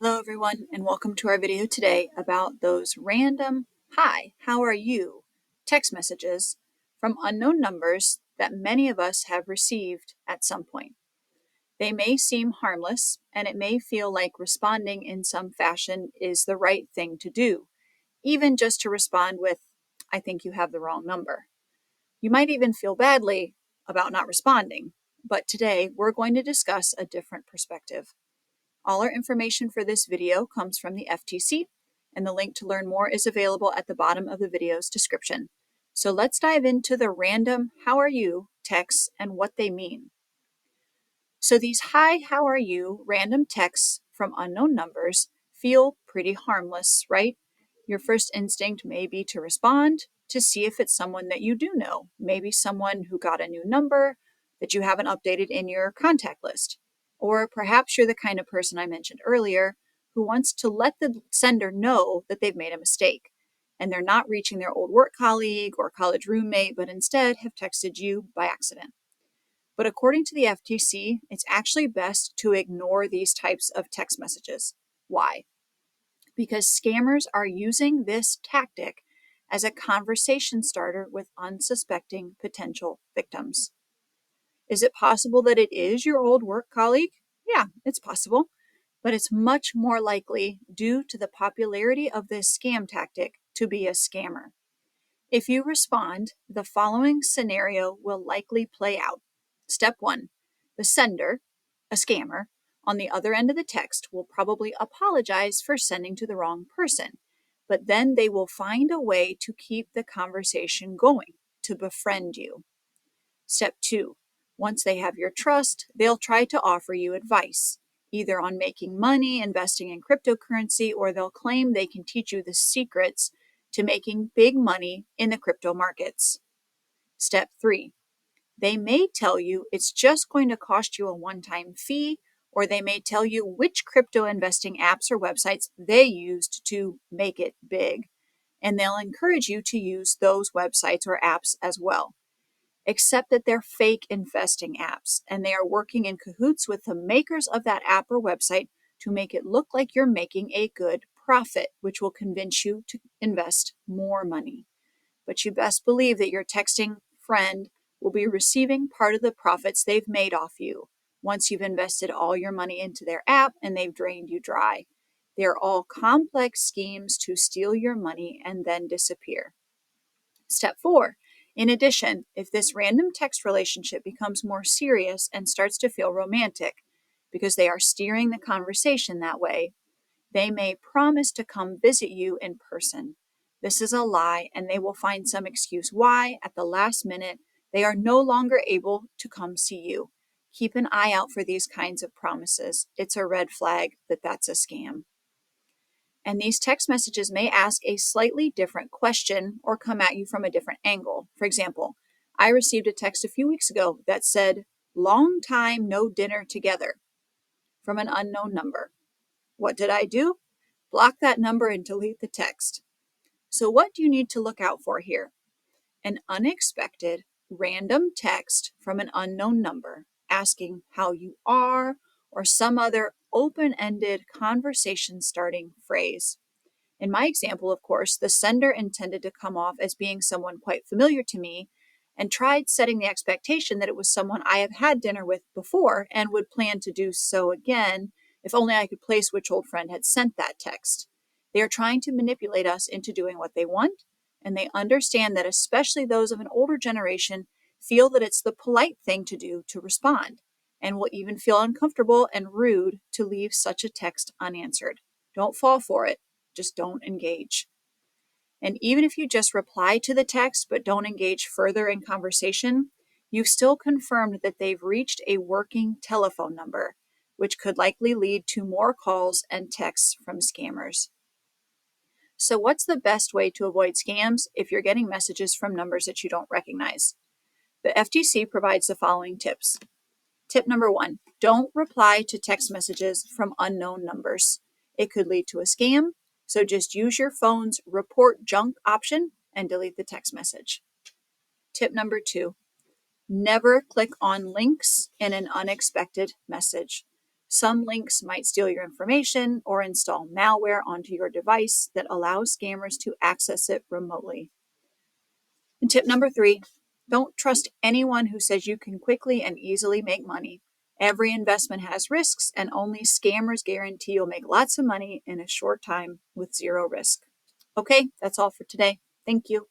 Hello everyone and welcome to our video today about those random "Hi, how are you?" text messages from unknown numbers that many of us have received at some point. They may seem harmless and it may feel like responding in some fashion is the right thing to do, even just to respond with, "I think you have the wrong number." You might even feel badly about not responding, but today we're going to discuss a different perspective. All our information for this video comes from the FTC, and the link to learn more is available at the bottom of the video's description. So let's dive into the random "How are you?" texts and what they mean. So these "Hi, how are you?" random texts from unknown numbers feel pretty harmless, right? Your first instinct may be to respond to see if it's someone that you do know, maybe someone who got a new number that you haven't updated in your contact list. Or perhaps you're the kind of person I mentioned earlier who wants to let the sender know that they've made a mistake and they're not reaching their old work colleague or college roommate, but instead have texted you by accident. But according to the FTC, it's actually best to ignore these types of text messages. Why? Because scammers are using this tactic as a conversation starter with unsuspecting potential victims. Is it possible that it is your old work colleague? Yeah, it's possible, but it's much more likely, due to the popularity of this scam tactic, to be a scammer. If you respond, the following scenario will likely play out. Step 1. The sender, a scammer, on the other end of the text will probably apologize for sending to the wrong person, but then they will find a way to keep the conversation going, to befriend you. Step 2. Once they have your trust, they'll try to offer you advice, either on making money, investing in cryptocurrency, or they'll claim they can teach you the secrets to making big money in the crypto markets. Step 3. They may tell you it's just going to cost you a one-time fee, or they may tell you which crypto investing apps or websites they used to make it big, and they'll encourage you to use those websites or apps as well. Except that they're fake investing apps, and they are working in cahoots with the makers of that app or website to make it look like you're making a good profit, which will convince you to invest more money. But you best believe that your texting friend will be receiving part of the profits they've made off you once you've invested all your money into their app and they've drained you dry. They're all complex schemes to steal your money and then disappear. Step 4. In addition, if this random text relationship becomes more serious and starts to feel romantic, because they are steering the conversation that way, they may promise to come visit you in person. This is a lie, and they will find some excuse why, at the last minute, they are no longer able to come see you. Keep an eye out for these kinds of promises. It's a red flag that that's a scam. And these text messages may ask a slightly different question or come at you from a different angle. For example, I received a text a few weeks ago that said, "Long time no dinner together," from an unknown number. What did I do? Block that number and delete the text. So what do you need to look out for here? An unexpected, random text from an unknown number asking how you are or some other open-ended conversation-starting phrase. In my example, of course, the sender intended to come off as being someone quite familiar to me and tried setting the expectation that it was someone I have had dinner with before and would plan to do so again if only I could place which old friend had sent that text. They are trying to manipulate us into doing what they want, and they understand that especially those of an older generation feel that it's the polite thing to do to respond, and will even feel uncomfortable and rude to leave such a text unanswered. Don't fall for it. Just don't engage. And even if you just reply to the text but don't engage further in conversation, you've still confirmed that they've reached a working telephone number, which could likely lead to more calls and texts from scammers. So what's the best way to avoid scams if you're getting messages from numbers that you don't recognize? The FTC provides the following tips. Tip number 1, don't reply to text messages from unknown numbers. It could lead to a scam, so just use your phone's report junk option and delete the text message. Tip number 2, never click on links in an unexpected message. Some links might steal your information or install malware onto your device that allows scammers to access it remotely. And tip number 3, don't trust anyone who says you can quickly and easily make money. Every investment has risks, and only scammers guarantee you'll make lots of money in a short time with zero risk. Okay, that's all for today. Thank you.